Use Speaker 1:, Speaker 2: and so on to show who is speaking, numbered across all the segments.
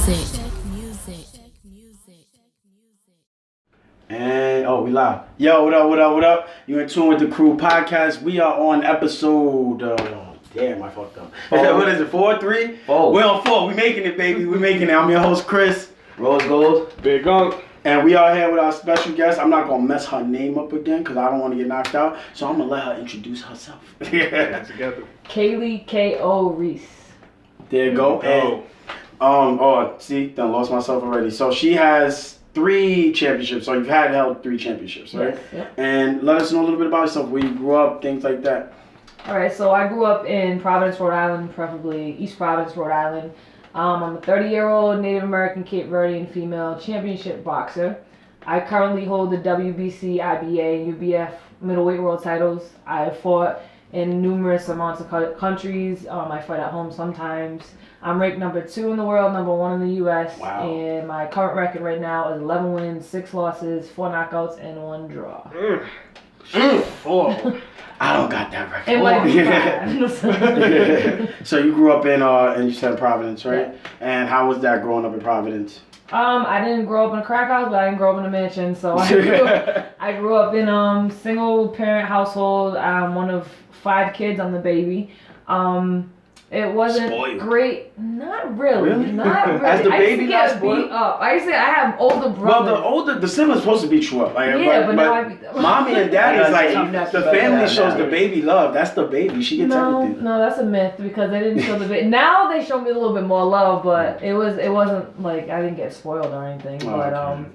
Speaker 1: And we live. Yo, what up? You in tune with the C.R.U podcast? We are on episode. Damn, I fucked up. What is it? 4, 3?
Speaker 2: 4.
Speaker 1: We're on 4. We making it, baby. We making it. I'm your host, Chris.
Speaker 2: Rose Gold.
Speaker 3: Big Gunk.
Speaker 1: And we are here with our special guest. I'm not gonna mess her name up again because I don't want to get knocked out. So I'm gonna let her introduce herself.
Speaker 3: Together.
Speaker 4: Kaye KO Reis.
Speaker 1: There you go. And see, done lost myself already. So she has 3 championships. So you've held 3 championships, right?
Speaker 4: Yes, yep.
Speaker 1: And let us know a little bit about yourself, where you grew up, things like that.
Speaker 4: All right, so I grew up in Providence, Rhode Island, preferably East Providence, Rhode Island. I'm a 30-year-old Native American Cape Verdean female championship boxer. I currently hold the WBC, IBA, and UBF middleweight world titles. I fought in numerous amounts of countries. I fight at home sometimes. I'm ranked number 2 in the world, number 1 in the U.S.
Speaker 1: Wow.
Speaker 4: And my current record right now is 11 wins, 6 losses, 4 knockouts, and 1 draw.
Speaker 1: 4. I don't got that record.
Speaker 4: It might be 5.
Speaker 1: So you grew up in, and you said Providence, right?
Speaker 4: Yeah.
Speaker 1: And how was that growing up in Providence?
Speaker 4: I didn't grow up in a crack house, but I didn't grow up in a mansion. So I grew up in single parent household. I'm one of 5 kids. I'm the baby. It wasn't
Speaker 1: Spoiled.
Speaker 4: Great. Not really. Not really.
Speaker 1: As the
Speaker 4: I
Speaker 1: baby,
Speaker 4: used to
Speaker 1: not
Speaker 4: get
Speaker 1: spoiled?
Speaker 4: beat up. I used to. I have older brothers.
Speaker 1: Well, the siblings supposed to beat you up. Like,
Speaker 4: Yeah, but now I beat them.
Speaker 1: Mommy and daddy's like,
Speaker 4: Yeah,
Speaker 1: the family shows the baby love. That's the baby. She gets everything.
Speaker 4: No, that's a myth because they didn't show the baby. Now they show me a little bit more love, but it wasn't like I didn't get spoiled or anything.
Speaker 1: Oh,
Speaker 4: But
Speaker 1: okay.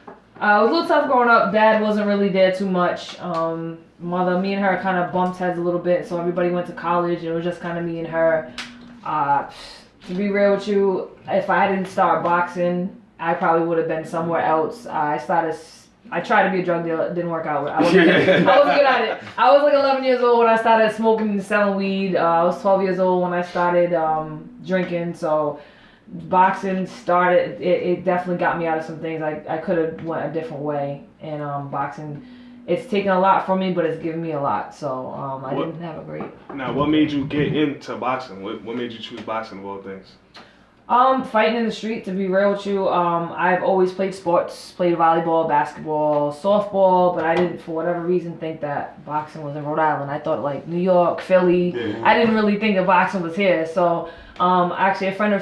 Speaker 4: it was a little tough growing up. Dad wasn't really there too much. Mother, me and her kind of bumped heads a little bit, so everybody went to college. It was just kind of me and her. To be real with you, if I didn't start boxing, I probably would have been somewhere else. I tried to be a drug dealer. It didn't work out. I wasn't good at it. I was like 11 years old when I started smoking and selling weed. I was 12 years old when I started drinking. So boxing started. It definitely got me out of some things. I could have went a different way. And boxing, it's taken a lot from me, but it's given me a lot. So I didn't have a great.
Speaker 3: Now, what made you get into boxing? What made you choose boxing of all things?
Speaker 4: Fighting in the street, to be real with you. I've always played sports, played volleyball, basketball, softball, but I didn't, for whatever reason, think that boxing was in Rhode Island. I thought like New York, Philly.
Speaker 3: Yeah.
Speaker 4: I didn't really think that boxing was here. So, actually, a friend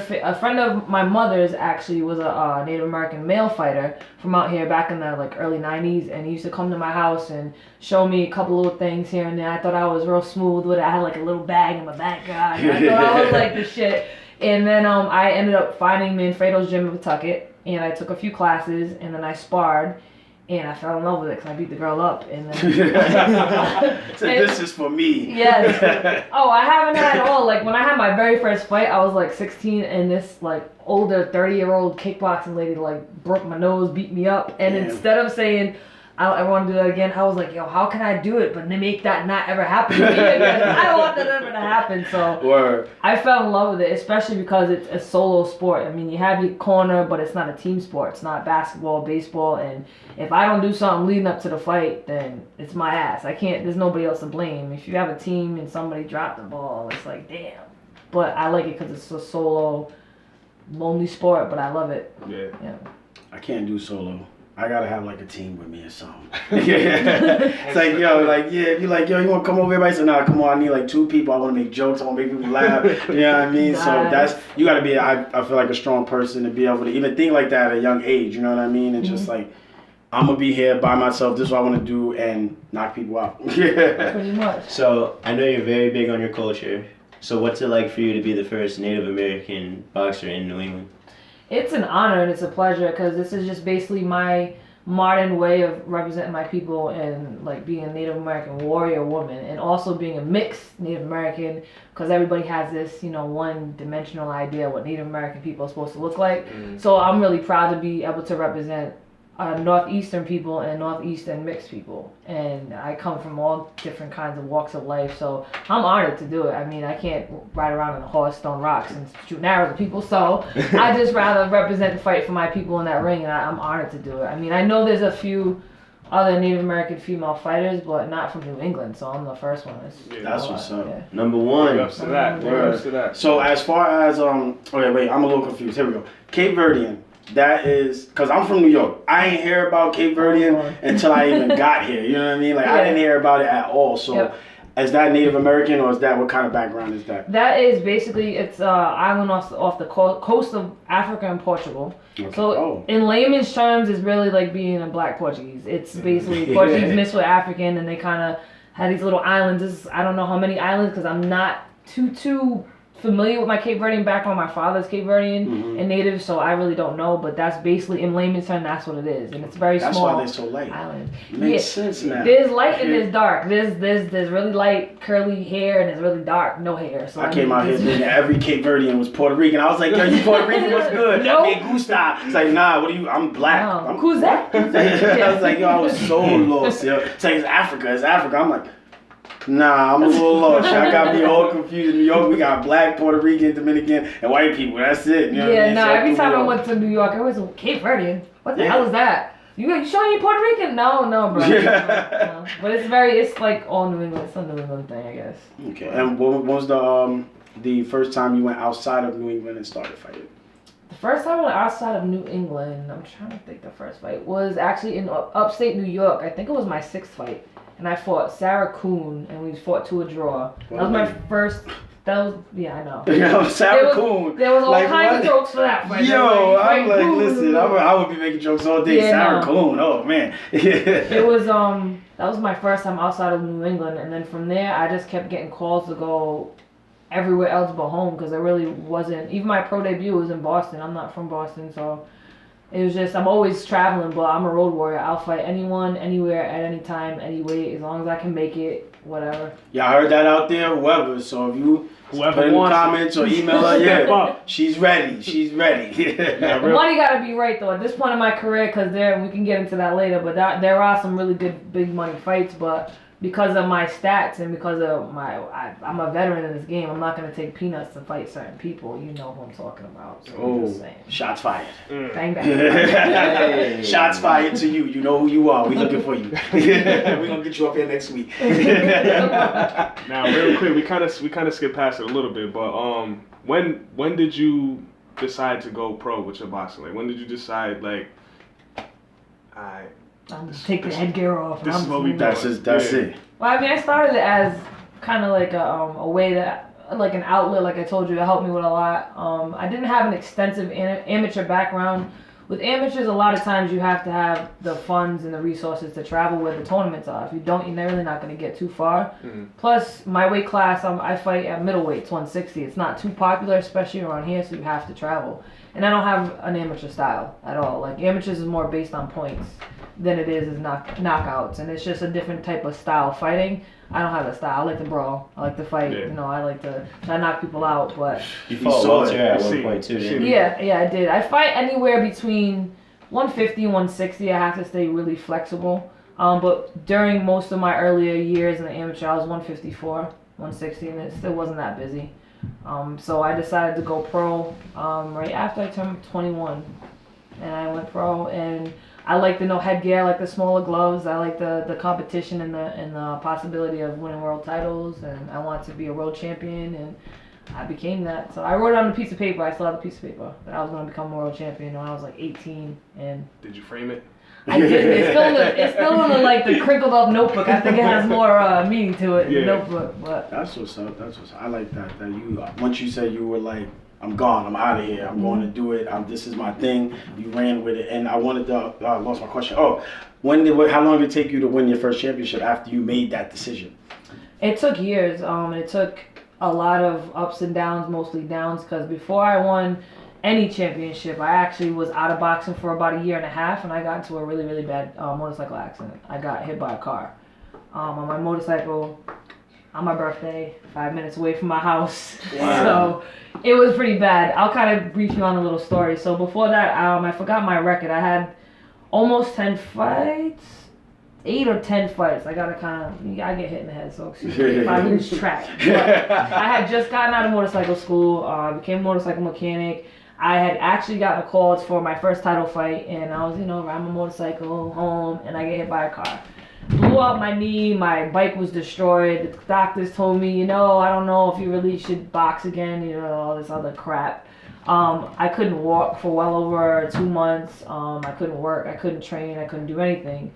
Speaker 4: of my mother's actually was a Native American male fighter from out here back in the early '90s, and he used to come to my house and show me a couple little things here and there. I thought I was real smooth with it. I had like a little bag in my backyard. I thought I was like the shit. And then I ended up finding Manfredo's gym in Pawtucket, and I took a few classes, and then I sparred, and I fell in love with it because I beat the girl up. And then
Speaker 1: So this is for me.
Speaker 4: Yes. Oh, I haven't had all. Like when I had my very first fight, I was like 16, and this older 30-year-old kickboxing lady broke my nose, beat me up, and
Speaker 1: Yeah.
Speaker 4: instead of saying I want to do that again, I was like, yo, how can I do it but make that not ever happen to me again? I don't want that ever to happen. So
Speaker 1: Word.
Speaker 4: I fell in love with it, especially because it's a solo sport. I mean, you have your corner, but it's not a team sport. It's not basketball, baseball, and if I don't do something leading up to the fight, then it's my ass. There's nobody else to blame. If you have a team and somebody dropped the ball, it's like, damn. But I like it because it's a solo, lonely sport, but I love it.
Speaker 3: Yeah.
Speaker 1: I can't do solo. I gotta have a team with me or something. It's like, yo, if you you wanna come over? Everybody say, nah, come on, I need 2 people. I wanna make jokes, I wanna make people laugh. You know what I mean?
Speaker 4: Nice.
Speaker 1: So you gotta be, I feel like a strong person to be able to even think like that at a young age, you know what I mean? And just I'm gonna be here by myself, this is what I wanna do, and knock people out.
Speaker 4: Pretty much.
Speaker 2: So, I know you're very big on your culture. So, what's it like for you to be the first Native American boxer in New England?
Speaker 4: It's an honor and it's a pleasure because this is just basically my modern way of representing my people and being a Native American warrior woman and also being a mixed Native American because everybody has this, one-dimensional idea of what Native American people are supposed to look like. So I'm really proud to be able to represent Northeastern people and Northeastern mixed people. And I come from all different kinds of walks of life, so I'm honored to do it. I mean, I can't ride around on a horse, throwing rocks, and shooting arrows at people, so I just rather represent and fight for my people in that ring, and I'm honored to do it. I mean, I know there's a few other Native American female fighters, but not from New England. So I'm the first one.
Speaker 1: That's what's up.
Speaker 4: Yeah.
Speaker 2: Number one.
Speaker 3: Big ups to that. Big ups to that.
Speaker 1: So as far as okay, wait, I'm a little confused. Here we go. Cape Verdean. That is because I'm from New York. I ain't hear about Cape Verdean until I even got here. You know what I mean? Like I didn't hear about it at all. So is that Native American or is that what kind of background is that?
Speaker 4: That is basically it's island off the coast of Africa and Portugal.
Speaker 1: Okay.
Speaker 4: So in layman's terms, it's really like being a black Portuguese. It's basically Portuguese mixed with African, and they kind of had these little islands. I don't know how many islands because I'm not too familiar with my Cape Verdean background. My father's Cape Verdean and native, so I really don't know. But that's basically in layman's terms, that's what it is, and it's very small.
Speaker 1: That's why they're so light.
Speaker 4: Island.
Speaker 1: Makes sense now.
Speaker 4: There's light and there's dark. There's really light curly hair and there's really dark no hair. So
Speaker 1: I came out here thinking every Cape Verdean was Puerto Rican. I was like, yo, you Puerto Rican? What's good?
Speaker 4: Nope.
Speaker 1: Me gusta. It's like, nah, what are you? I'm black.
Speaker 4: No. Who's that?
Speaker 1: I was like, yo, I was so lost. Yo. It's like, it's Africa. It's Africa. I'm like, nah, I'm a little lost. I got me all confused. In New York, we got black, Puerto Rican, Dominican, and white people. That's it. You know what I mean?
Speaker 4: No,
Speaker 1: So
Speaker 4: every time I went to New York, I was Cape Verdean. What the hell is that? You sure you Puerto Rican? No, bro. No. But it's like all New England. It's a New England thing, I guess.
Speaker 1: Okay. And what was the first time you went outside of New England and started fighting?
Speaker 4: The first time I went outside of New England, I'm trying to think the first fight, was actually in upstate New York. I think it was my 6th fight. And I fought C.R.U, and we fought to a draw. That was my first. I know.
Speaker 1: C.R.U.
Speaker 4: There was all kinds of jokes for that fight.
Speaker 1: Yo, I'm like, listen, I would be making jokes all day. C.R.U. Oh man.
Speaker 4: It was that was my first time outside of New England, and then from there I just kept getting calls to go everywhere else but home because I really wasn't. Even my pro debut was in Boston. I'm not from Boston, so. It was just, I'm always traveling, but I'm a road warrior. I'll fight anyone, anywhere, at any time, any weight, as long as I can make it, whatever.
Speaker 1: Yeah, I heard that out there, whoever. So if you put in the comments or email her, she's ready. She's ready.
Speaker 4: The money got to be right, though. At this point in my career, because we can get into that later, but there are some really good big money fights, but because of my stats and because of I'm a veteran in this game, I'm not going to take peanuts to fight certain people. You know who I'm talking about. So I'm just saying.
Speaker 1: Shots fired.
Speaker 4: Bang, bang.
Speaker 1: Shots fired to you. You know who you are. We looking for you. We're going to get you up here next week.
Speaker 3: Now, real quick, we kind of skipped past it a little bit, but when did you decide to go pro with your boxing? Like, when did you decide, like,
Speaker 4: take the headgear off.
Speaker 3: This is what we
Speaker 1: That's it.
Speaker 4: Well, I mean, I started it as kind of like a way that, like an outlet, like I told you, it helped me with a lot. I didn't have an extensive amateur background. With amateurs, a lot of times you have to have the funds and the resources to travel where the tournaments are. If you don't, you're really not going to get too far. Mm-hmm. Plus, my weight class, I fight at middleweight, it's 160. It's not too popular, especially around here, so you have to travel. And I don't have an amateur style at all. Like, amateurs is more based on points than it is knockouts, and it's just a different type of style fighting. I don't have a style. I like to brawl. I like to fight. Yeah. You know, I like to knock people out. But
Speaker 2: you fought Walter at one point too, didn't you?
Speaker 4: Yeah, I did. I fight anywhere between 150 and 160. I have to stay really flexible. But during most of my earlier years in the amateur, I was 154, 160, and it still wasn't that busy. So I decided to go pro right after I turned 21, and I went pro. And I like the no headgear, I like the smaller gloves, I like the competition and the possibility of winning world titles, and I want to be a world champion, and I became that. So I wrote it on a piece of paper, I still have a piece of paper, that I was going to become a world champion when I was like 18. And
Speaker 3: did you frame it?
Speaker 4: I did. It's still in the like the crinkled up notebook. I think it has more meaning to it in the notebook. But
Speaker 1: that's what's up. I like that. That you once you said you were like, I'm gone. I'm out of here. I'm going to do it. This is my thing. You ran with it, and I wanted to. Lost my question. Oh, how long did it take you to win your first championship after you made that decision?
Speaker 4: It took years. It took a lot of ups and downs, mostly downs, because before I won any championship, I actually was out of boxing for about a year and a half, and I got into a really, really bad motorcycle accident. I got hit by a car on my motorcycle on my birthday, 5 minutes away from my house. Wow. So it was pretty bad. I'll kind of brief you on a little story. So before that, I forgot my record. I had almost 10 fights, 8 or 10 fights. I get hit in the head, so excuse me if I lose track. But I had just gotten out of motorcycle school, became a motorcycle mechanic. I had actually gotten a call for my first title fight, and I was, riding my motorcycle home, and I get hit by a car. Blew up my knee, my bike was destroyed. The doctors told me, I don't know if you really should box again, all this other crap. I couldn't walk for well over 2 months. I couldn't work, I couldn't train, I couldn't do anything.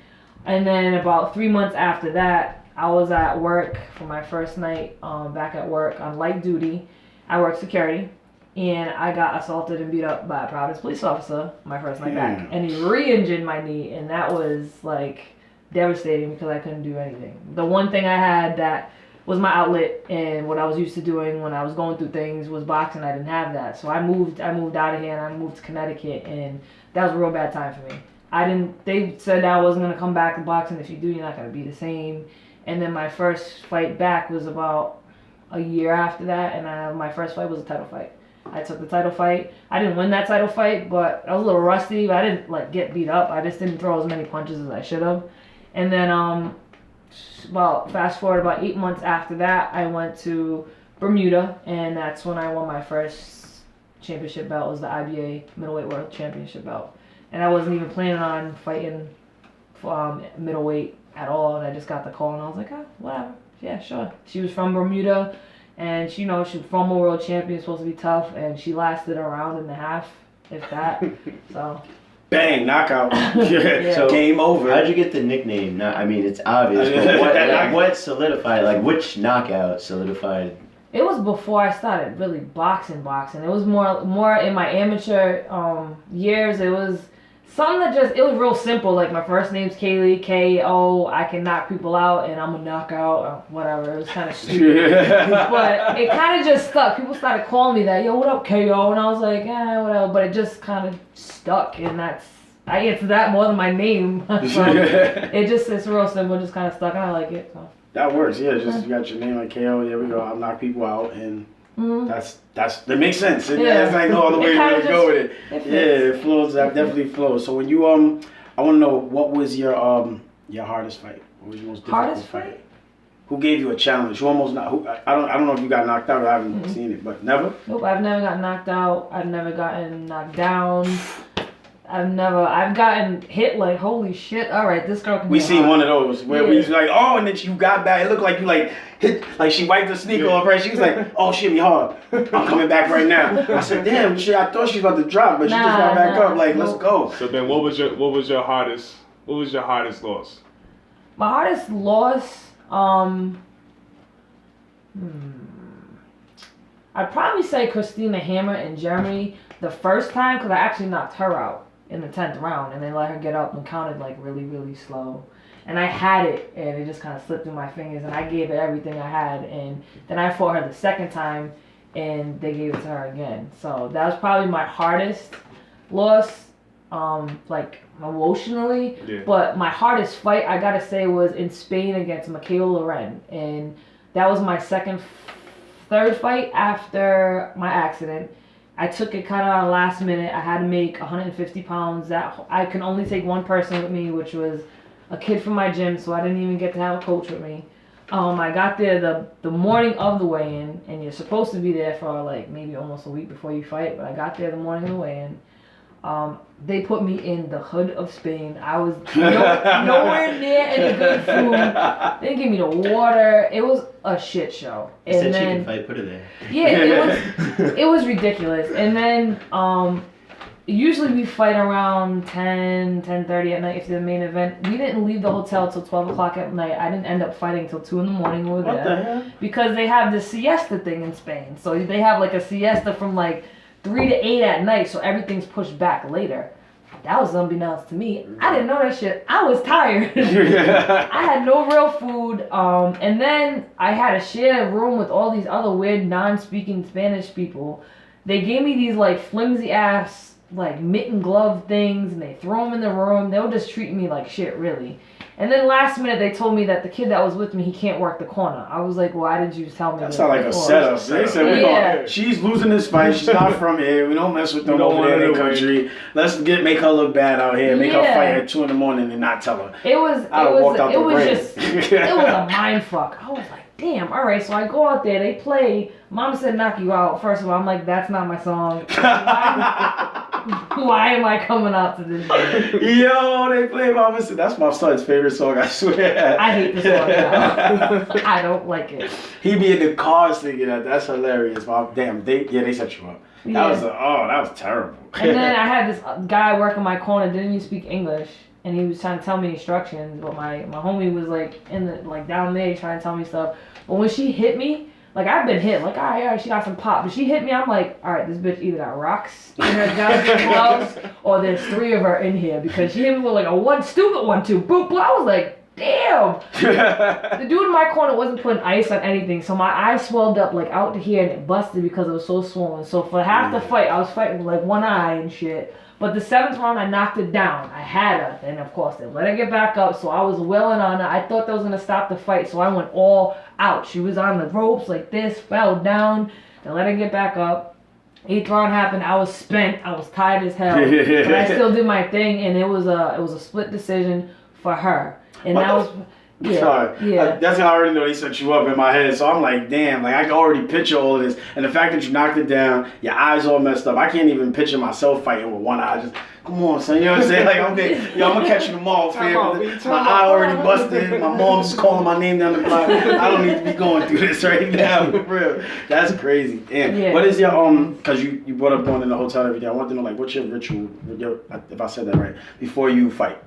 Speaker 4: And then about 3 months after that, I was at work for my first night back at work on light duty. I worked security, and I got assaulted and beat up by a Providence police officer my first night back. And he re-injured my knee, and that was like devastating because I couldn't do anything. The one thing I had that was my outlet and what I was used to doing when I was going through things was boxing. I didn't have that, so I moved out of here and I moved to Connecticut, and that was a real bad time for me. They said I wasn't gonna come back to boxing. If you do, you're not gonna be the same. And then my first fight back was about a year after that, and my first fight was a title fight. I took the title fight. I didn't win that title fight, but I was a little rusty. I didn't get beat up. I just didn't throw as many punches as I should have. And then fast forward about 8 months after that, I went to Bermuda, and that's when I won my first championship belt. It was the IBA middleweight world championship belt, and I wasn't even planning on fighting middleweight at all. And I just got the call, and I was like, whatever, yeah, sure. She was from Bermuda, and she was former world champion, supposed to be tough, and she lasted a round and a half, if that. So.
Speaker 1: Bang, knockout.
Speaker 4: Yeah.
Speaker 2: So
Speaker 1: game over.
Speaker 2: How'd you get the nickname? It's obvious, but what solidified, which knockout solidified?
Speaker 4: It was before I started really boxing. It was more in my amateur years. It was something that it was real simple. Like my first name's Kaye KO. I can knock people out and I'm a knockout or whatever. It was kind of stupid. But it kind of just stuck. People started calling me that. Yo, what up, KO? And I was like, whatever. But it just kind of stuck, and I answered that more than my name. It's real simple. Just kind of stuck, and I like it. So.
Speaker 1: That works. Yeah, you got your name like KO. There we go. I'll knock people out, and that makes sense. There's like no other way to really go with it. It flows. That definitely flows. So when you I want to know, what was your hardest fight? What was your most difficult fight? Who gave you a challenge? Who almost not? I don't know if you got knocked out. I haven't seen it, but never.
Speaker 4: Nope, I've never gotten knocked out. I've never gotten knocked down. I've gotten hit like, holy shit, all right, this girl can
Speaker 1: We seen one of those where we was like, oh, and then you got back. It looked like you hit, like she wiped the sneaker off her. She was like, oh, shit, me hard. I'm coming back right now. I said, damn, shit, I thought she was about to drop, but she just got back up. Like, let's go.
Speaker 3: So then, what was your hardest loss?
Speaker 4: My hardest loss, I'd probably say Christina Hammer in Germany the first time, because I actually knocked her out in the 10th round, and they let her get up and counted like really, really slow. And I had it, and it just kind of slipped through my fingers, and I gave it everything I had. And then I fought her the second time, and they gave it to her again. So that was probably my hardest loss, like emotionally. Yeah. But my hardest fight, I gotta say, was in Spain against Michaela Loren, and that was my third fight after my accident. I took it kind of last minute. I had to make 150 pounds. That I can only take one person with me, which was a kid from my gym, so I didn't even get to have a coach with me. I got there the morning of the weigh-in, and you're supposed to be there for like maybe almost a week before you fight, but I got there the morning of the weigh-in. They put me in the hood of Spain. I was nowhere near any good food. They didn't give me the water. It was a shit show.
Speaker 2: And said then, she can fight, put her there.
Speaker 4: Yeah, it was ridiculous. And then usually we fight around 10:30 at night if the main event. We didn't leave the hotel till 12 o'clock at night. I didn't end up fighting till 2 in the morning over there.
Speaker 1: What the hell?
Speaker 4: Because they have this siesta thing in Spain. So they have like a siesta from like 3 to 8 at night, so everything's pushed back later. That was unbeknownst to me. I didn't know that shit. I was tired. I had no real food. And then I had to share a room with all these other weird non-speaking Spanish people. They gave me these like flimsy ass like mitten glove things, and they throw them in the room. They were just treating me like shit, really. And then last minute they told me that the kid that was with me, he can't work the corner. I was like, why did you tell me
Speaker 1: That
Speaker 4: that
Speaker 1: sounds like a
Speaker 4: before?
Speaker 1: setup. They said, she's losing this fight. She's not from here. We don't mess with them over there in the country. Let's make her look bad out here. Make her fight at 2 a.m. and not tell her.
Speaker 4: It was a mind fuck. I was like, damn, all right. So I go out there, they play. Mom said knock you out. First of all, I'm like, that's not my song. Why am I coming out to this shit?
Speaker 1: Yo, they play Mama said. That's my son's favorite song, I swear.
Speaker 4: I hate the song now. I don't like it.
Speaker 1: He be in the car singing that. That's hilarious. Mom, damn, they set you up. That was terrible.
Speaker 4: And then I had this guy working my corner, didn't even speak English. And he was trying to tell me instructions, but my homie was like down there trying to tell me stuff. But when she hit me, like I've been hit, like all right, she got some pop. But she hit me, I'm like, all right, this bitch either got rocks in her gloves or there's 3 of her in here because she hit me with like a one stupid 1-2, boop, boop. I was like, damn. The dude in my corner wasn't putting ice on anything, so my eye swelled up like out to here and it busted because it was so swollen. So for half the fight, I was fighting with like one eye and shit. But the 7th round, I knocked it down. I had her. And, of course, they let her get back up. So I was willing on her. I thought that was going to stop the fight. So I went all out. She was on the ropes like this, fell down. They let her get back up. 8th round happened. I was spent. I was tired as hell. But I still did my thing. And it was a split decision for her. And that was... Yeah,
Speaker 1: sorry.
Speaker 4: yeah.
Speaker 1: That's how I already know they set you up in my head. So I'm like, damn, like I can already picture all of this. And the fact that you knocked it down, your eyes all messed up. I can't even picture myself fighting with one eye. Just, come on, son. You know what I'm saying? Like, okay, yo, I'm going to catch you tomorrow, fam. My eye already busted. My mom's just calling my name down the block. I don't need to be going through this right now, for real. That's crazy. Damn. Yeah. What is your, because you brought up going in the hotel every day. I want to know, like, what's your ritual, if I said that right, before you fight?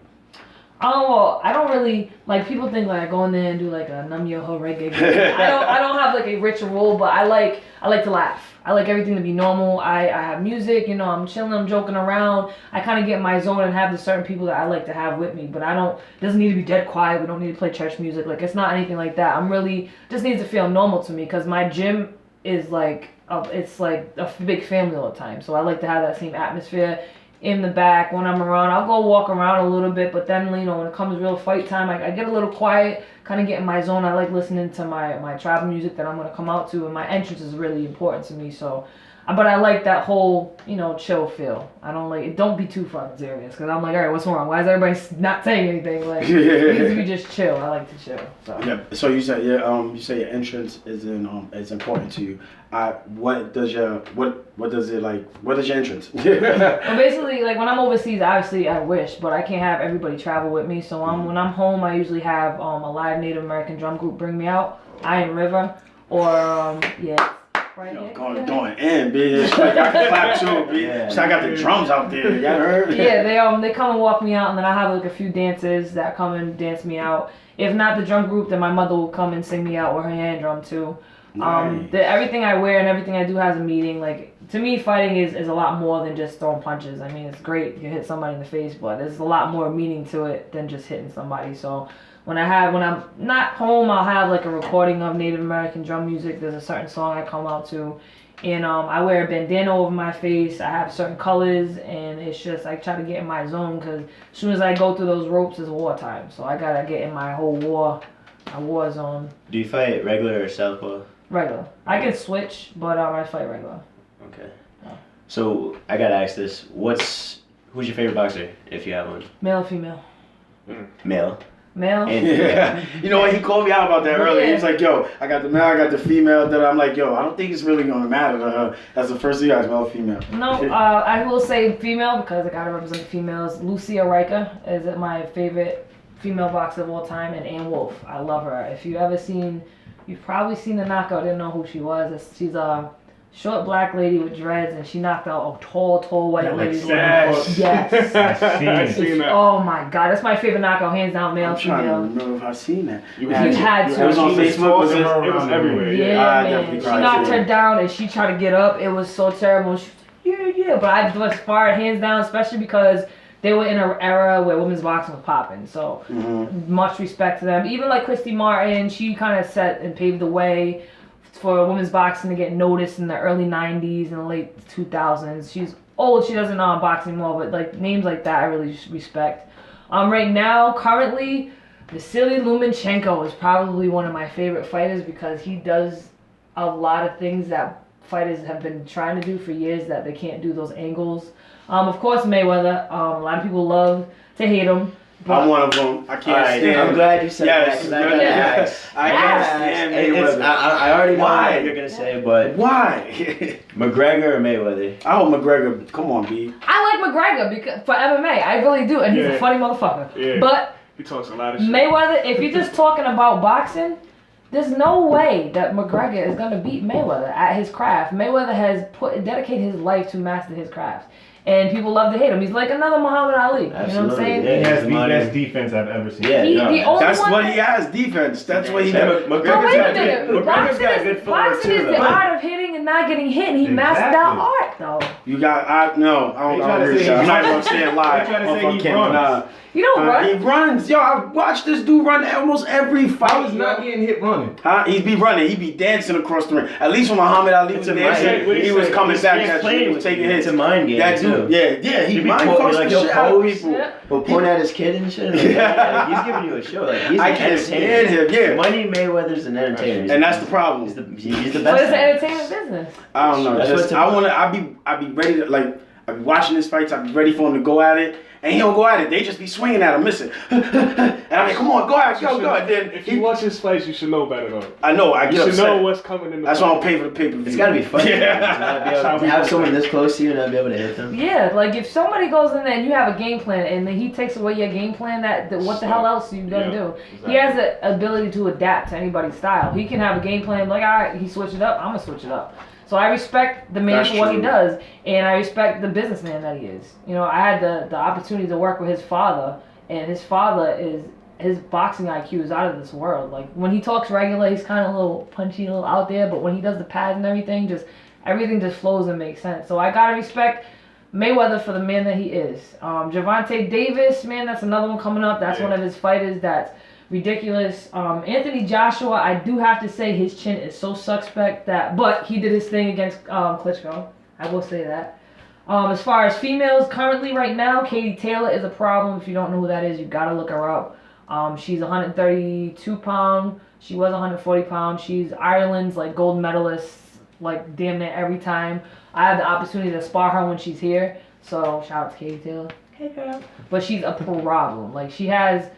Speaker 4: Well, I don't really, like, people think, like, I go in there and do, like, a Nam Yoho reggae. I don't have, like, a ritual, but I like to laugh. I like everything to be normal. I have music, you know, I'm chilling, I'm joking around. I kind of get in my zone and have the certain people that I like to have with me, but it doesn't need to be dead quiet. We don't need to play church music. Like, it's not anything like that. Just needs to feel normal to me because my gym is, like, it's, like, a big family all the time. So I like to have that same atmosphere. In the back when I'm around, I'll go walk around a little bit, but then, you know, when it comes real fight time, I get a little quiet, kind of get in my zone. I like listening to my tribal music that I'm going to come out to, and my entrance is really important to me, so, but I like that whole, you know, chill feel. I don't like it. Don't be too fucking serious, because I'm like, all right, what's wrong? Why is everybody not saying anything? Like, we just chill. I like to chill. So. Yeah.
Speaker 1: So you said your entrance is it's important to you. What is your entrance?
Speaker 4: Well, basically, like when I'm overseas, obviously I wish, but I can't have everybody travel with me. So when I'm home, I usually have a live Native American drum group bring me out, Iron River, or right
Speaker 1: here. Going in, bitch. Like I can clap too, bitch. Yeah. So I got the drums out there. You heard?
Speaker 4: Yeah, they come and walk me out, and then I have like a few dancers that come and dance me out. If not the drum group, then my mother will come and sing me out with her hand drum too. Nice. Everything I wear and everything I do has a meaning. Like, to me, fighting is a lot more than just throwing punches. I mean, it's great you hit somebody in the face, but there's a lot more meaning to it than just hitting somebody. So when I'm not home, I'll have like a recording of Native American drum music. There's a certain song I come out to, and I wear a bandana over my face. I have certain colors, and it's just I try to get in my zone because as soon as I go through those ropes, it's wartime. So I gotta get in my whole war zone.
Speaker 2: Do you fight regular or southpaw?
Speaker 4: Regular. I can switch, but I fight regular.
Speaker 2: Okay. So I gotta ask this: who's your favorite boxer, if you have one?
Speaker 4: Male or female?
Speaker 2: Male.
Speaker 4: Male?
Speaker 1: Yeah. You know what? He called me out about that earlier. He was like, yo, I got the male, I got the female. That I'm like, yo, I don't think it's really gonna matter to her. That's the first thing I asked, male or female.
Speaker 4: No, I will say female because I gotta represent the females. C.R.U is my favorite female boxer of all time, and Ann Wolfe. I love her. You've probably seen the knockout. Didn't know who she was. She's a short black lady with dreads, and she knocked out a tall white lady. Yes.
Speaker 3: I've seen that.
Speaker 4: Oh my god, that's my favorite knockout, hands down, male.
Speaker 1: I'm trying to remember if I've seen that.
Speaker 4: You had to.
Speaker 1: It was on Facebook.
Speaker 3: It was everywhere.
Speaker 4: Yeah, man. She knocked her down, and she tried to get up. It was so terrible. She was like, yeah. But I was fired hands down, especially because they were in an era where women's boxing was popping, so much respect to them. Even like Christy Martin, she kind of set and paved the way for women's boxing to get noticed in the early 90s and the late 2000s. She's old, she doesn't know box anymore, but like names like that I really respect. Right now, currently, Vasily Lomachenko is probably one of my favorite fighters because he does a lot of things that fighters have been trying to do for years that they can't do, those angles. Of course, Mayweather. A lot of people love to hate him.
Speaker 1: I'm one of them. I can't stand.
Speaker 2: I'm glad you said
Speaker 1: Yes,
Speaker 2: that. 'Cause I gotta ask.
Speaker 1: I can't stand Mayweather.
Speaker 2: I already know
Speaker 1: Why?
Speaker 2: what you're gonna say, but
Speaker 1: Why?
Speaker 2: McGregor or Mayweather?
Speaker 1: I hope McGregor. Come on, B.
Speaker 4: I like McGregor because for MMA, I really do, and he's a funny motherfucker.
Speaker 3: Yeah.
Speaker 4: But
Speaker 3: He talks a lot of shit.
Speaker 4: Mayweather, if you're just talking about boxing, there's no way that McGregor is gonna beat Mayweather at his craft. Mayweather has dedicated his life to master his craft. And people love to hate him. He's like another Muhammad Ali.
Speaker 2: Absolutely,
Speaker 4: You know what I'm saying?
Speaker 2: yeah.
Speaker 5: He has the
Speaker 2: Money.
Speaker 5: best defense I've ever seen.
Speaker 2: Yeah,
Speaker 4: He, the only
Speaker 1: That's
Speaker 4: one
Speaker 1: what
Speaker 4: that-
Speaker 1: he has. Defense. That's what he
Speaker 2: Hey,
Speaker 1: does.
Speaker 4: But
Speaker 2: McGregor's
Speaker 4: wait a
Speaker 2: got
Speaker 4: minute.
Speaker 2: good. McGregor's got good footwork
Speaker 4: Boxing
Speaker 2: too,
Speaker 4: is the
Speaker 2: though.
Speaker 4: art of hitting and not getting hit. And he mastered that
Speaker 5: Exactly.
Speaker 4: art, though.
Speaker 1: You got. I don't.
Speaker 5: They
Speaker 1: I
Speaker 5: tryna
Speaker 1: don't
Speaker 5: say
Speaker 1: I'm
Speaker 5: he
Speaker 1: not even
Speaker 5: runs.
Speaker 1: saying live.
Speaker 5: They tryna say
Speaker 1: on
Speaker 5: he
Speaker 1: camera.
Speaker 5: runs.
Speaker 1: Nah.
Speaker 4: You don't run.
Speaker 1: He runs. Yo, I watched this dude run almost every fight.
Speaker 5: I was not getting hit running.
Speaker 1: Huh? He'd be running. He'd be dancing across the ring. At least when Muhammad Ali was
Speaker 2: It's a
Speaker 1: dancing,
Speaker 2: mind-
Speaker 1: he was coming back
Speaker 2: He's
Speaker 1: at you.
Speaker 2: playing
Speaker 1: He was
Speaker 2: with
Speaker 1: taking
Speaker 2: you.
Speaker 1: hits.
Speaker 2: It's a mind game,
Speaker 1: That
Speaker 2: too.
Speaker 1: dude, yeah. He
Speaker 2: He'd be
Speaker 1: mind
Speaker 2: po-
Speaker 1: fucks
Speaker 2: like,
Speaker 1: the
Speaker 2: he'll
Speaker 1: shit out of
Speaker 2: pose.
Speaker 1: people.
Speaker 4: Yeah.
Speaker 2: He'll point at his kid and shit. Like, he's giving you a show. Like he's
Speaker 1: I
Speaker 2: an
Speaker 1: can't
Speaker 2: entertainer.
Speaker 1: stand him. Yeah,
Speaker 2: Money Mayweather's an entertainer.
Speaker 1: and that's the problem.
Speaker 2: He's the
Speaker 4: But
Speaker 2: best.
Speaker 4: it's an entertainment business.
Speaker 1: I don't know.
Speaker 2: That's
Speaker 1: Just,
Speaker 2: what's
Speaker 1: I wanna. I be ready to like. I be watching his fights. I be ready for him to go at it, and he don't go at it. They just be swinging at him, missing. And I'm like, come on, go at it, go. And then
Speaker 3: If you watch his fights, you should know better though.
Speaker 1: I know. I
Speaker 3: You
Speaker 1: get
Speaker 3: should
Speaker 1: upset.
Speaker 3: know what's coming in the
Speaker 1: That's
Speaker 3: fight.
Speaker 1: why I don't pay for the pay-per-view.
Speaker 2: It's gotta be fun.
Speaker 1: Yeah.
Speaker 2: To not be able to have someone this close to you and not be able to hit them.
Speaker 4: Yeah, like if somebody goes in there and you have a game plan and then he takes away your game plan, what the hell else are you gonna do?
Speaker 3: exactly.
Speaker 4: He has the ability to adapt to anybody's style. He can have a game plan like, all right, he switched it up, I'm gonna switch it up. So I respect the man
Speaker 1: That's
Speaker 4: for what he
Speaker 1: true.
Speaker 4: does, and I respect the businessman that he is. You know, I had the opportunity to work with his father, and his father his boxing IQ is out of this world. Like when he talks regular, he's kind of a little punchy, a little out there, but when he does the pads and everything just flows and makes sense. So I gotta respect Mayweather for the man that he is. Gervonta Davis, man, that's another one coming up. That's one of his fighters that's ridiculous. Anthony Joshua, I do have to say his chin is so suspect but he did his thing against Klitschko. I will say that. As far as females, currently right now, Katie Taylor is a problem. If you don't know who that is, you gotta look her up. She's 132 pound. She was 140 pounds. She's Ireland's like gold medalist, like damn near every time. I have the opportunity to spar her when she's here. So shout out to Katie Taylor. Hey girl. But she's a problem. Like she has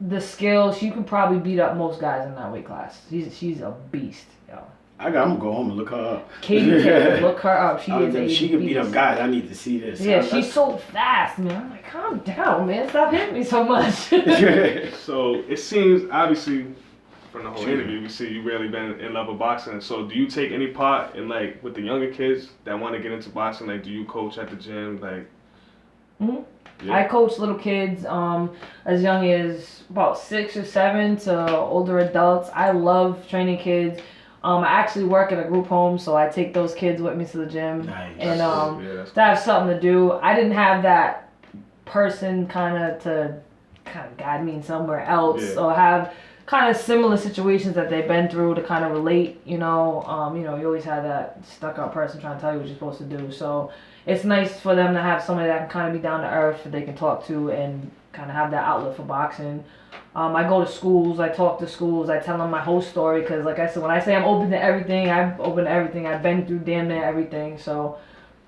Speaker 4: the skill. She could probably beat up most guys in that weight class. She's a beast, yo.
Speaker 1: I'm gonna go home and look her up.
Speaker 4: Katie Taylor, look her up. She is a
Speaker 1: She could beat
Speaker 4: beast.
Speaker 1: up guys. I need to see this.
Speaker 4: Yeah, she's so fast, man. I'm like, calm down, man. Stop hitting me so much.
Speaker 3: So it seems obviously from the whole
Speaker 1: True.
Speaker 3: interview, we see you really been in love with boxing. So do you take any part in like with the younger kids that want to get into boxing? Like, do you coach at the gym? Like,
Speaker 4: Mhm.
Speaker 3: yeah.
Speaker 4: I coach little kids as young as about 6 or 7 to older adults. I love training kids. I actually work at a group home, so I take those kids with me to the gym.
Speaker 1: Nice.
Speaker 4: And
Speaker 3: that's
Speaker 4: to have something to do. I didn't have that person to guide me somewhere else,
Speaker 3: Yeah.
Speaker 4: or have kind of similar situations that they've been through to kind of relate. You know, you always have that stuck-up person trying to tell you what you're supposed to do. So it's nice for them to have somebody that can kind of be down to earth that they can talk to and kind of have that outlet for boxing. I go to schools, I talk to schools, I tell them my whole story because, like I said, when I say I'm open to everything, I'm open to everything. I've been through damn near everything. So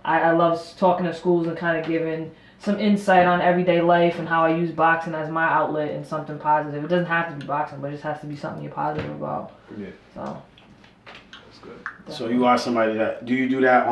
Speaker 4: I love talking to schools and kind of giving some insight on everyday life and how I use boxing as my outlet and something positive. It doesn't have to be boxing, but it just has to be something you're positive about.
Speaker 3: Yeah,
Speaker 4: So
Speaker 3: that's good.
Speaker 1: So you are somebody that do you do that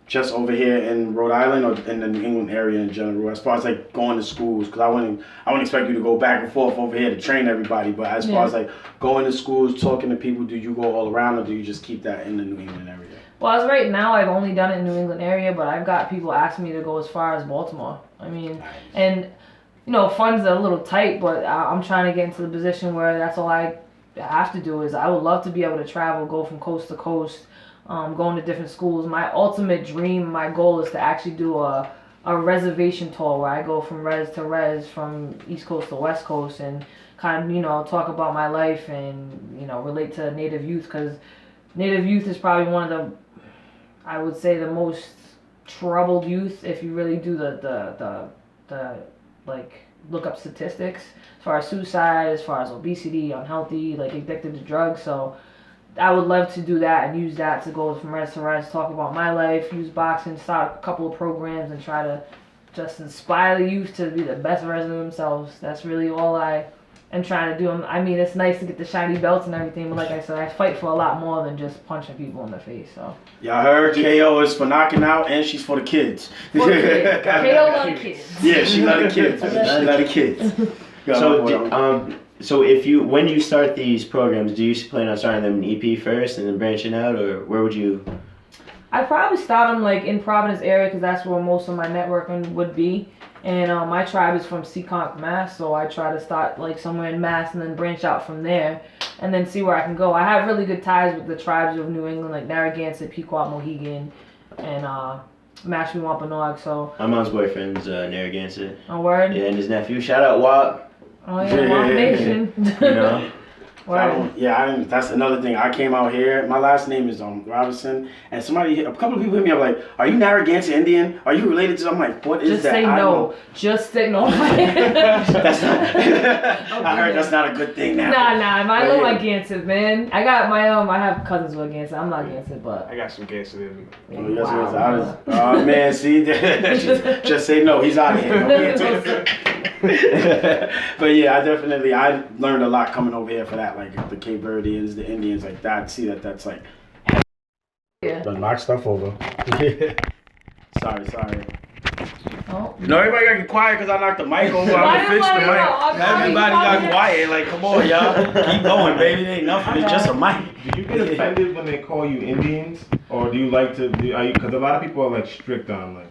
Speaker 1: just over here in Rhode Island or in the New England area in general? As far as like going to schools, because I wouldn't expect you to go back and forth over here to train everybody. But as far as like going to schools, talking to people, do you go all around or do you just keep that in the New England area?
Speaker 4: Well, as right now, I've only done it in New England area, but I've got people asking me to go as far as Baltimore. I mean, and funds are a little tight, but I'm trying to get into the position where that's all I have to do is I would love to be able to travel, go from coast to coast, going to different schools. My ultimate dream, my goal is to actually do a reservation tour where I go from res to res, from East Coast to West Coast, and kind of, talk about my life and, relate to Native youth, because Native youth is probably one of the, I would say, the most troubled youth if you really do the look up statistics as far as suicide, as far as obesity, unhealthy, like addicted to drugs. So I would love to do that and use that to go from res to res, talk about my life, use boxing, start a couple of programs, and try to just inspire the youth to be the best version of themselves. That's really all I am trying to do. I mean, it's nice to get the shiny belts and everything, but like I said, I fight for a lot more than just punching people in the face. So
Speaker 1: Y'all heard KO is for knocking out, and she's for the kids.
Speaker 4: for the kids. KO love the kids.
Speaker 1: Yeah, she love the kids. She love the kids.
Speaker 2: So when you start these programs, do you plan on starting them in EP first and then branching out, or where would you?
Speaker 4: I'd probably start them like in Providence area because that's where most of my networking would be. And my tribe is from Seekonk, Mass, so I try to start like somewhere in Mass and then branch out from there and then see where I can go. I have really good ties with the tribes of New England, like Narragansett, Pequot, Mohegan, and Mashpee, Wampanoag. So
Speaker 2: My mom's boyfriend's Narragansett.
Speaker 4: a word.
Speaker 2: Yeah, and his nephew. Shout out Wap.
Speaker 4: Oh yeah, Wamp Nation.
Speaker 2: You know.
Speaker 4: Word.
Speaker 1: That's another thing. I came out here. My last name is Robinson, and a couple of people hit me up like, "Are you Narragansett Indian? Are you related to?" I'm like, "What is
Speaker 4: Just
Speaker 1: that?"
Speaker 4: say no. Just say no.
Speaker 1: That's not. I heard that's not a good thing now.
Speaker 4: Nah. I love my Gansett, man. I got my I have cousins who are Gansett. I'm not Gansett, but
Speaker 3: I got some gangster in me.
Speaker 1: Oh, yes, oh man, see, just say no. He's out of here. But yeah, I learned a lot coming over here for that, like the Cape Verdeans, the Indians, like that. See that's like.
Speaker 4: Yeah.
Speaker 1: But knock stuff over. Sorry.
Speaker 4: Oh.
Speaker 1: No, everybody got to get quiet because I knocked the mic over.
Speaker 4: Why
Speaker 1: I'm gonna fix the
Speaker 4: everybody
Speaker 1: mic.
Speaker 4: know? I'm sorry,
Speaker 1: Everybody got quiet. Like, come on, y'all. Keep going, baby. It ain't nothing. It's just a mic.
Speaker 5: Do you get offended when they call you Indians, or do you like to? Because a lot of people are like strict on like,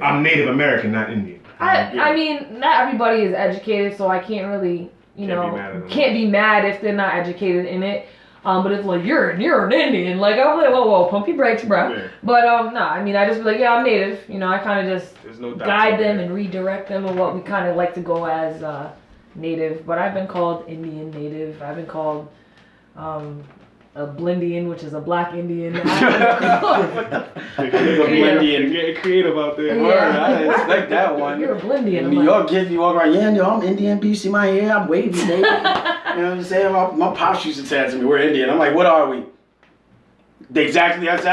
Speaker 5: I'm Native American, not Indian.
Speaker 4: I mean, not everybody is educated, so I can't really, can't be mad if they're not educated in it. But if like you're an Indian, like I'm like, whoa, pump your brakes, bro. Yeah. But no, I mean, I just be like, yeah, I'm Native. I kind of just guide them and redirect them on what we kind of like to go as Native. But I've been called Indian Native. I've been called a Blindian, which is a black Indian.
Speaker 3: You're getting creative out there.
Speaker 1: Yeah. I didn't expect that one.
Speaker 4: You're a Blindian.
Speaker 1: In New York kids be walking around, yo, I'm Indian, B, you see my hair, I'm wavy, baby. You know what I'm saying? My pops used to say that to me, we're Indian. I'm like, what are we? Exactly that.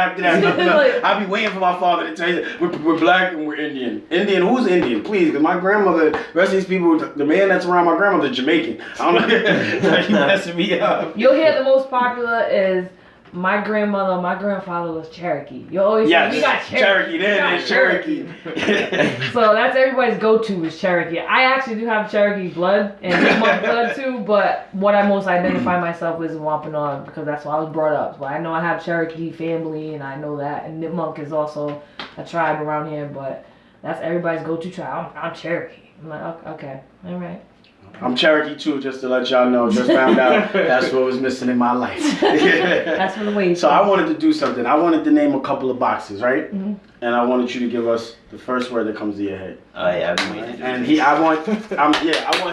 Speaker 1: I be waiting for my father to tell you, we're black and we're Indian. Indian, who's Indian? Please, because my grandmother, the rest of these people, the man that's around my grandmother is Jamaican. I don't know, you messing me up.
Speaker 4: You'll hear the most popular is my grandfather was Cherokee. You always say, we got Cherokee.
Speaker 1: There's Cherokee.
Speaker 4: So that's everybody's go-to is Cherokee. I actually do have Cherokee blood and Mi'kmaq blood too, but what I most identify myself with is Wampanoag because that's why I was brought up. So I know I have Cherokee family and I know that, and Nipmuc is also a tribe around here, but that's everybody's go-to tribe. I'm Cherokee. I'm like, okay, all right.
Speaker 1: I'm Cherokee too, just to let y'all know. Just found out that's what was missing in my life.
Speaker 4: That's for the way.
Speaker 1: So I wanted to do something. I wanted to name a couple of boxes, right? Mm-hmm. And I wanted you to give us the first word that comes to your head.
Speaker 2: Oh yeah, I've been waiting.
Speaker 1: And I want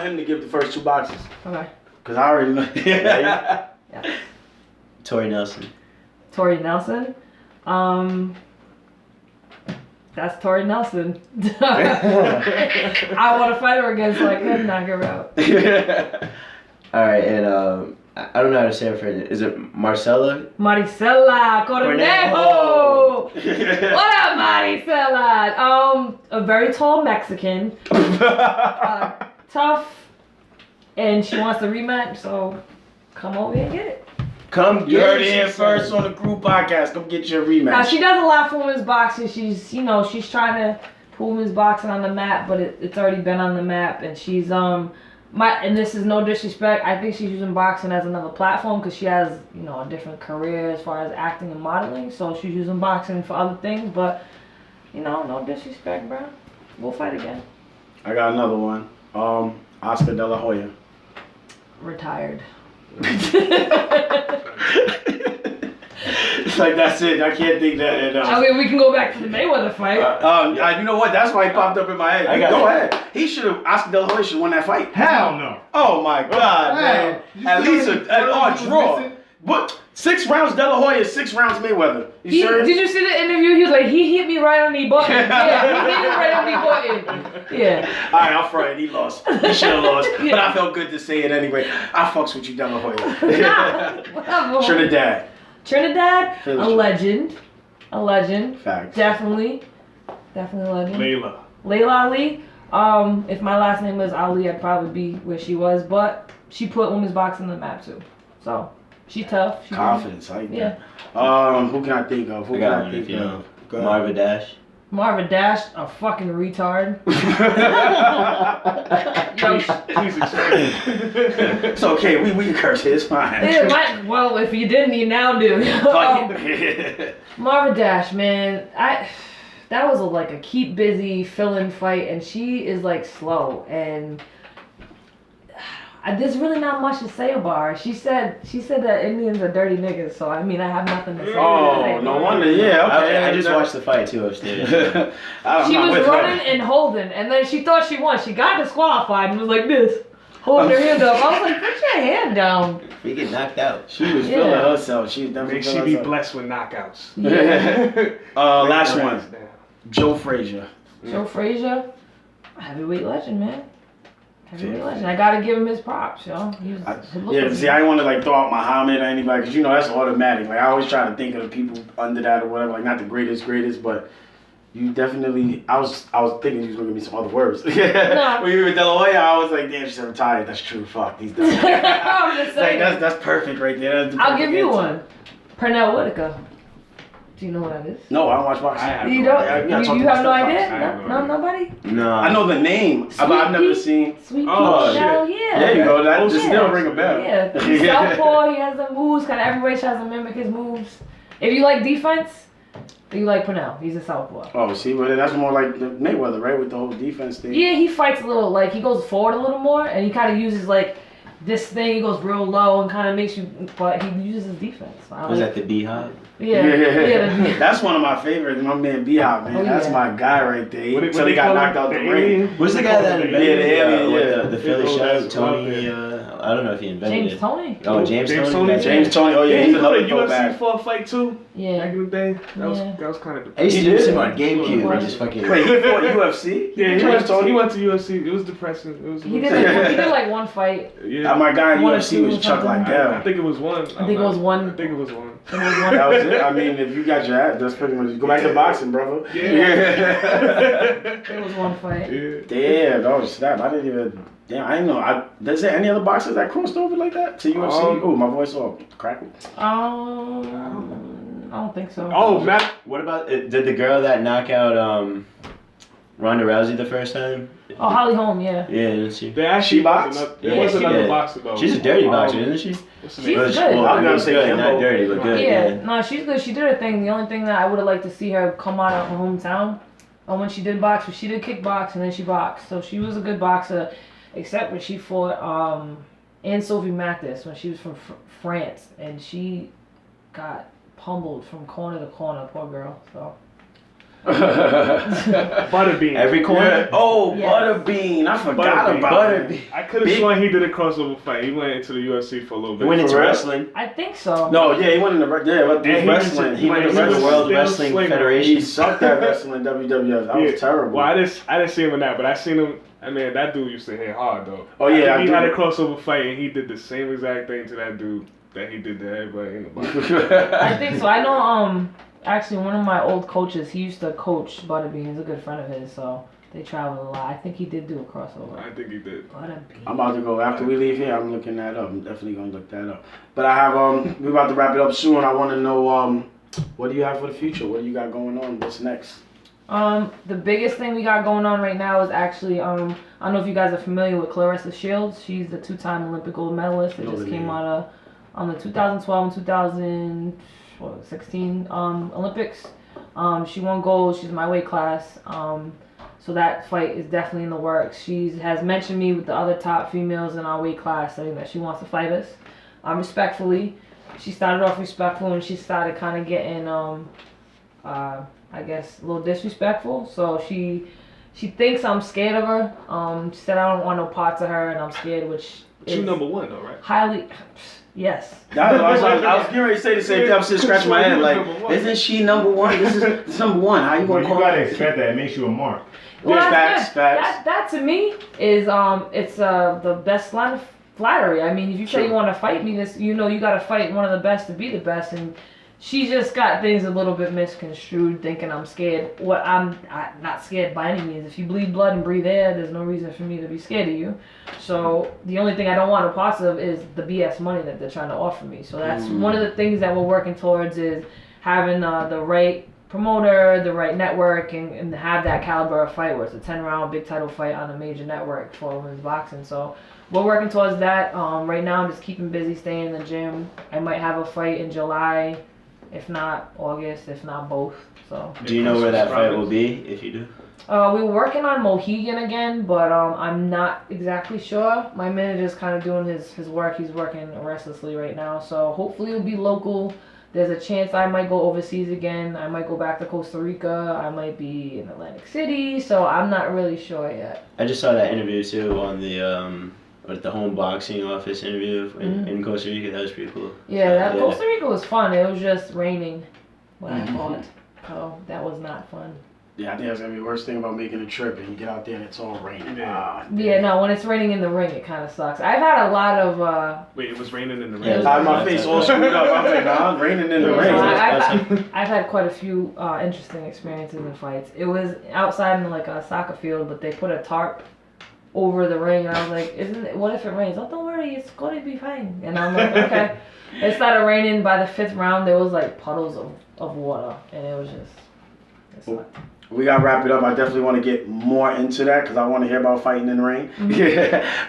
Speaker 1: him to give the first two boxes.
Speaker 4: Okay.
Speaker 1: Cause I already know.
Speaker 4: Yeah.
Speaker 2: Tori Nelson.
Speaker 4: That's Tori Nelson. I want to fight her again, so I couldn't knock her out.
Speaker 2: All right, and I don't know how to say it for it. Is it Marcela?
Speaker 4: Maricela Cornejo. What up, Maricela? A very tall Mexican, tough, and she wants the rematch. So come over here and get it.
Speaker 1: You heard it here first on the group podcast. Come get your rematch.
Speaker 4: Now she does a lot for women's boxing. She's trying to put women's boxing on the map, but it's already been on the map. And she's and this is no disrespect. I think she's using boxing as another platform because she has a different career as far as acting and modeling. So she's using boxing for other things. But no disrespect, bro. We'll fight again.
Speaker 1: I got another one. Oscar De La Hoya.
Speaker 4: Retired.
Speaker 1: It's like that's it. I can't think that.
Speaker 4: I mean, we can go back to the Mayweather fight.
Speaker 1: You know what? That's why he popped up in my head. Go ahead. Oscar De La Hoya should won that fight.
Speaker 5: Hell no.
Speaker 1: Oh my God, man. At least a draw. But 6 rounds De La Hoya, 6 rounds Mayweather. You serious?
Speaker 4: Did you see the interview? He was like, he hit me right on the button. Yeah, he hit me right on the button. Yeah.
Speaker 1: All right, I'm afraid he lost. He should have lost, but I felt good to say it anyway. I fucks with you, De La Hoya.
Speaker 4: Whatever.
Speaker 1: Trinidad.
Speaker 4: A legend. A legend.
Speaker 1: Facts.
Speaker 4: Definitely a legend.
Speaker 3: Layla
Speaker 4: Ali. If my last name was Ali, I'd probably be where she was, but she put women's boxing on the map too. So she tough. She
Speaker 1: Confidence, I like
Speaker 4: yeah.
Speaker 1: that. Who can I think of?
Speaker 2: I got one if you know. Marvin Dash.
Speaker 4: Marvin Dash, a fucking retard. Yo,
Speaker 3: he's excited.
Speaker 1: It's okay, we can curse it, it's fine.
Speaker 4: well, if you didn't, you now do.
Speaker 1: Fuck it.
Speaker 4: Marvin Dash, man, that was like a keep busy fill-in fight, and she is like slow, and there's really not much to say about her. She said that Indians are dirty niggas, so I mean I have nothing to say.
Speaker 1: Oh, no wonder, yeah, okay.
Speaker 2: I just watched the fight too upstairs.
Speaker 4: She was running and holding, and then she thought she won. She got disqualified and was like this, holding her hand up. I was like, put your hand down.
Speaker 2: We get knocked out.
Speaker 1: She was feeling herself. She was definitely
Speaker 3: May she
Speaker 1: feeling
Speaker 3: be
Speaker 1: herself.
Speaker 3: blessed with knockouts.
Speaker 4: Yeah.
Speaker 1: Last one. Joe Frazier.
Speaker 4: Joe Frazier, heavyweight legend, man. Heavyweight legend. I gotta give him his props, yo.
Speaker 1: See, I didn't want to like throw out Muhammad or anybody because you know that's automatic. Like I always try to think of the people under that or whatever. Like not the greatest, but you definitely. I was thinking you was gonna give me some other words.
Speaker 4: No.
Speaker 1: When you were with De La Hoya, I was like, damn, she's retired. That's true. Fuck, he's done.
Speaker 4: I'm just saying.
Speaker 1: Like that's perfect right there. That's the
Speaker 4: I'll
Speaker 1: perfect
Speaker 4: give you
Speaker 1: answer.
Speaker 4: one. Pernell Whitaker. Do you know what that is?
Speaker 1: No, I don't watch boxing.
Speaker 4: You don't? You have no idea? No, nobody?
Speaker 2: No.
Speaker 1: I know the name, but I've never seen.
Speaker 4: Sweet
Speaker 3: Oh,
Speaker 4: Pernell,
Speaker 3: shit.
Speaker 4: yeah.
Speaker 1: There you go. That just
Speaker 4: Yeah.
Speaker 1: still ring a bell.
Speaker 4: Yeah. He's southpaw, he has the moves, kind of everybody tries to mimic his moves. If you like defense, you like Pernell. He's a southpaw.
Speaker 1: Oh, see, but that's more like the Mayweather, right? With the whole defense thing.
Speaker 4: Yeah, he fights a little, like, he goes forward a little more, and he kind of uses, like, this thing, he goes real low and kind of makes you, but he uses his defense.
Speaker 2: Was that the Beehive?
Speaker 4: Yeah.
Speaker 1: That's one of my favorites, my man B-Hop, man.
Speaker 4: Oh,
Speaker 1: That's
Speaker 4: yeah.
Speaker 1: my guy right there.
Speaker 3: What
Speaker 1: Until
Speaker 3: they
Speaker 1: he got
Speaker 3: call
Speaker 1: knocked
Speaker 3: him?
Speaker 1: out the
Speaker 3: The
Speaker 1: ring.
Speaker 3: alien?
Speaker 2: Who's the guy that invented
Speaker 1: the alien,
Speaker 2: with the Philly
Speaker 3: Oh,
Speaker 2: shot?
Speaker 3: that's
Speaker 2: Tony,
Speaker 3: wild.
Speaker 2: I don't know if he invented
Speaker 4: James
Speaker 2: it.
Speaker 4: Tony?
Speaker 2: Oh, James
Speaker 3: James
Speaker 2: Tony.
Speaker 3: Tony?
Speaker 1: James Tony, oh yeah,
Speaker 3: Yeah,
Speaker 1: he's
Speaker 3: he
Speaker 1: another
Speaker 3: fought at UFC
Speaker 1: throwback.
Speaker 3: for a fight too. Back
Speaker 4: Yeah.
Speaker 3: in the day, that
Speaker 4: Yeah.
Speaker 3: was kind of
Speaker 2: I used to
Speaker 1: He
Speaker 2: do
Speaker 1: did?
Speaker 2: some on GameCube
Speaker 4: What?
Speaker 2: and just fucking.
Speaker 1: Wait, he fought UFC?
Speaker 3: Yeah,
Speaker 1: James Tony?
Speaker 3: he went to UFC. It was depressing. It was.
Speaker 4: He did like one fight.
Speaker 3: Yeah.
Speaker 1: My guy in
Speaker 4: One or
Speaker 1: UFC
Speaker 4: two
Speaker 1: was
Speaker 4: or
Speaker 1: Chuck
Speaker 4: something.
Speaker 1: Liddell.
Speaker 3: I think it was one.
Speaker 4: I think it was one.
Speaker 3: I think it was one.
Speaker 1: That was it. I mean, if you got your ass, that's pretty much. Go back to boxing, brother.
Speaker 4: It was one fight.
Speaker 3: Yeah.
Speaker 1: Damn, that was snap. I didn't even. Damn, I didn't know. Is there any other boxers that crossed over like that to UFC? Oh, my voice all cracking.
Speaker 4: I don't think so.
Speaker 3: Oh, Matt.
Speaker 2: What about did the girl that knock out Ronda Rousey the first time?
Speaker 4: Oh, Holly Holm, yeah.
Speaker 2: Yeah, didn't she?
Speaker 3: They actually
Speaker 1: She boxed?
Speaker 3: There
Speaker 2: Yeah,
Speaker 3: was
Speaker 2: she
Speaker 3: another
Speaker 2: did.
Speaker 3: boxer though.
Speaker 2: She's a dirty boxer, isn't she?
Speaker 3: What's the
Speaker 4: She's
Speaker 3: name?
Speaker 4: good.
Speaker 2: Well,
Speaker 1: I was gonna
Speaker 2: good,
Speaker 1: say
Speaker 2: good,
Speaker 1: Kimbo.
Speaker 2: not dirty, but good.
Speaker 4: Yeah, no, she's good. She did her thing. The only thing that I would have liked to see her come out of her hometown, when she did box, she did kickbox and then she boxed. So she was a good boxer, except when she fought Anne Sophie Mathis when she was from France, and she got pummeled from corner to corner. Poor girl. So.
Speaker 3: Butterbean.
Speaker 2: Every corner.
Speaker 1: Yeah. Oh,
Speaker 4: Yes.
Speaker 1: Butterbean. I forgot
Speaker 3: Butterbean.
Speaker 1: about it.
Speaker 3: I could have sworn he did a crossover fight. He went into the UFC for a little
Speaker 2: He
Speaker 3: bit.
Speaker 2: went into
Speaker 1: For real?
Speaker 2: wrestling.
Speaker 4: I think so.
Speaker 1: No, yeah, he went in the
Speaker 3: And he
Speaker 1: wrestling. He went
Speaker 3: was-
Speaker 1: to
Speaker 2: He was
Speaker 1: wrestling.
Speaker 2: World
Speaker 3: still
Speaker 2: Wrestling
Speaker 3: slinging.
Speaker 2: Federation.
Speaker 1: He sucked at wrestling WWF. That was terrible.
Speaker 3: Well, I didn't see him in that, but I seen him. I mean, that dude used to hit hard though.
Speaker 1: Oh, yeah, I
Speaker 3: he
Speaker 1: do.
Speaker 3: had a crossover fight and he did the same exact thing to that dude that he did to everybody in the box.
Speaker 4: I think so. I know. Actually, one of my old coaches, he used to coach Butterbean. He's a good friend of his, so they travel a lot. I think he did do a crossover.
Speaker 3: I think he did.
Speaker 4: Butterbean.
Speaker 1: I'm about to go after we leave here. I'm looking that up. I'm definitely gonna look that up. But I have we're about to wrap it up soon. I want to know what do you have for the future? What do you got going on? What's next?
Speaker 4: The biggest thing we got going on right now is actually I don't know if you guys are familiar with Clarissa Shields. She's the 2-time Olympic gold medalist that
Speaker 1: Know
Speaker 4: just
Speaker 1: the
Speaker 4: came
Speaker 1: name.
Speaker 4: out of the 2012 and 2016 Olympics. She won gold. She's in my weight class. So that fight is definitely in the works. She has mentioned me with the other top females in our weight class, saying that she wants to fight us. Respectfully, she started off respectful and she started kind of getting I guess a little disrespectful. So she thinks I'm scared of her. She said I don't want no parts of her and I'm scared, which
Speaker 3: But you
Speaker 4: is
Speaker 3: number one though, right?
Speaker 4: highly. Yes.
Speaker 1: I was getting ready to say the same thing. I'm sitting scratching my head like, isn't she number one? This is number one. How you
Speaker 5: Well,
Speaker 1: gonna
Speaker 5: you
Speaker 1: call
Speaker 5: gotta
Speaker 1: it?
Speaker 5: expect that. It makes you a mark.
Speaker 4: Well,
Speaker 1: Yeah,
Speaker 4: that's
Speaker 1: facts,
Speaker 4: good.
Speaker 1: facts.
Speaker 4: That to me is it's the best line of flattery. I mean, if you say you want to fight me, this you got to fight one of the best to be the best, and she just got things a little bit misconstrued, thinking I'm scared. What I'm not scared by any means. If you bleed blood and breathe air, there's no reason for me to be scared of you. So the only thing I don't want a part of is the BS money that they're trying to offer me. So that's one of the things that we're working towards is having the right promoter, the right network, and have that caliber of fight where it's a 10-round big title fight on a major network for women's boxing. So we're working towards that. Right now I'm just keeping busy, staying in the gym. I might have a fight in July, if not August, if not both. So.
Speaker 2: Do you know where that fight will be if you do?
Speaker 4: We were working on Mohegan again, but I'm not exactly sure. My manager's kind of doing his work. He's working restlessly right now, so hopefully it'll be local. There's a chance I might go overseas again. I might go back to Costa Rica. I might be in Atlantic City, so I'm not really sure yet.
Speaker 2: I just saw that interview too on the at the home boxing office interview in Costa Rica. That was pretty cool.
Speaker 4: Yeah, Costa Rica was fun. It was just raining when I fought, so that was not fun.
Speaker 1: Yeah, I think that's gonna be the worst thing about making a trip and you get out there and it's all raining.
Speaker 4: Yeah, no, when it's raining in the ring, it kind of sucks. I've had a lot of.
Speaker 3: Wait, it was raining in the rain?
Speaker 2: Yeah,
Speaker 1: I had my face all screwed up. I was like, nah, it's raining in the rain.
Speaker 4: I've had quite a few interesting experiences in fights. It was outside in like a soccer field, but they put a tarp over the ring, and I was like, what if it rains? Oh, don't worry, it's going to be fine. And I'm like, okay. It started raining by the 5th round. There was like puddles of water, and it was just.
Speaker 1: We gotta wrap it up. I definitely want to get more into that because I want to hear about fighting in the rain.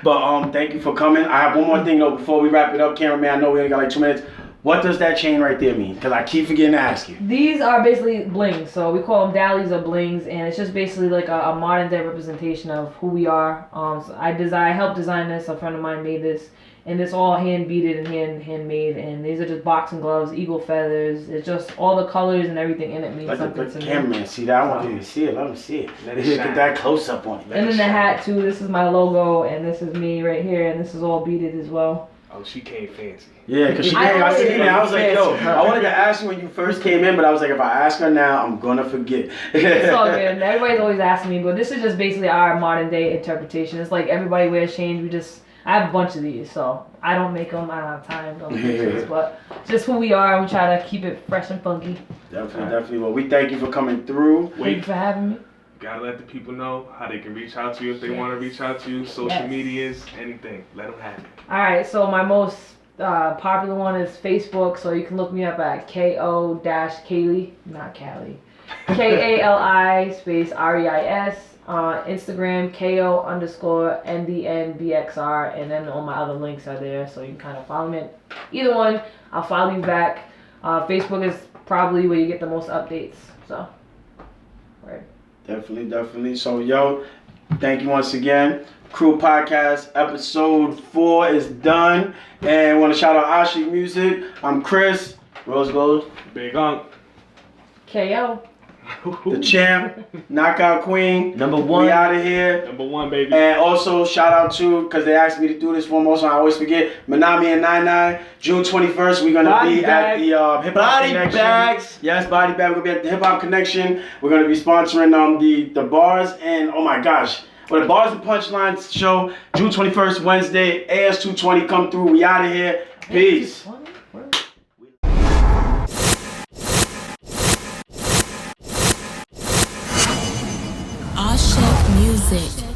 Speaker 1: But thank you for coming. I have one more thing though before we wrap it up, cameraman. I know we only got like 2 minutes. What does that chain right there mean? Because I keep forgetting to ask you.
Speaker 4: These are basically blings. So we call them dallies or blings, and it's just basically like a modern day representation of who we are. So I helped design this. A friend of mine made this. And it's all hand beaded and handmade, and these are just boxing gloves, eagle feathers. It's just all the colors and everything in it means something to me.
Speaker 1: Cameraman, see that? I want you to see it. Let them see it. Get that close up on it.
Speaker 4: And then the hat too. This is my logo, and this is me right here, and this is all beaded as well.
Speaker 3: Oh, she came fancy.
Speaker 1: Yeah, because she came. I seen it. I was like, yo, I wanted to ask you when you first came in, but I was like, if I ask her now, I'm gonna forget.
Speaker 4: It's all good. Everybody's always asking me, but this is just basically our modern day interpretation. It's like everybody wears chains. I have a bunch of these, so I don't make them. I don't have time to make pictures, but just who we are, and we try to keep it fresh and funky.
Speaker 1: Definitely. Well, we thank you for coming through.
Speaker 4: Thank you for having me.
Speaker 3: Gotta let the people know how they can reach out to you if they want to reach out to you. Social medias, anything. Let them have it.
Speaker 4: All right, so my most popular one is Facebook, so you can look me up at KO-Kaylee, not Cali, KALI space REIS. Instagram KO_NDNBXR, and then all my other links are there, so you can kind of follow me. Either one, I'll follow you back. Facebook is probably where you get the most updates. So, right.
Speaker 1: Definitely. So, yo, thank you once again. Crew Podcast episode 4 is done, and I want to shout out Ashik Music. I'm Chris. Rose Gold.
Speaker 3: Big Unk.
Speaker 4: KO.
Speaker 1: The champ, knockout queen,
Speaker 2: number 1.
Speaker 1: We out of here.
Speaker 3: Number 1, baby.
Speaker 1: And also shout out to, because they asked me to do this for most, I always forget, Manami and 99. June 21st, we're gonna be at the Hip Hop Connection.
Speaker 2: Bags.
Speaker 1: Yes, Body Bag. We're gonna be at the Hip Hop Connection. We're gonna be sponsoring the bars and oh my gosh. The Bars and Punchlines show, June 21st, Wednesday, AS220. Come through. We out of here. Peace.
Speaker 6: Ashik Music.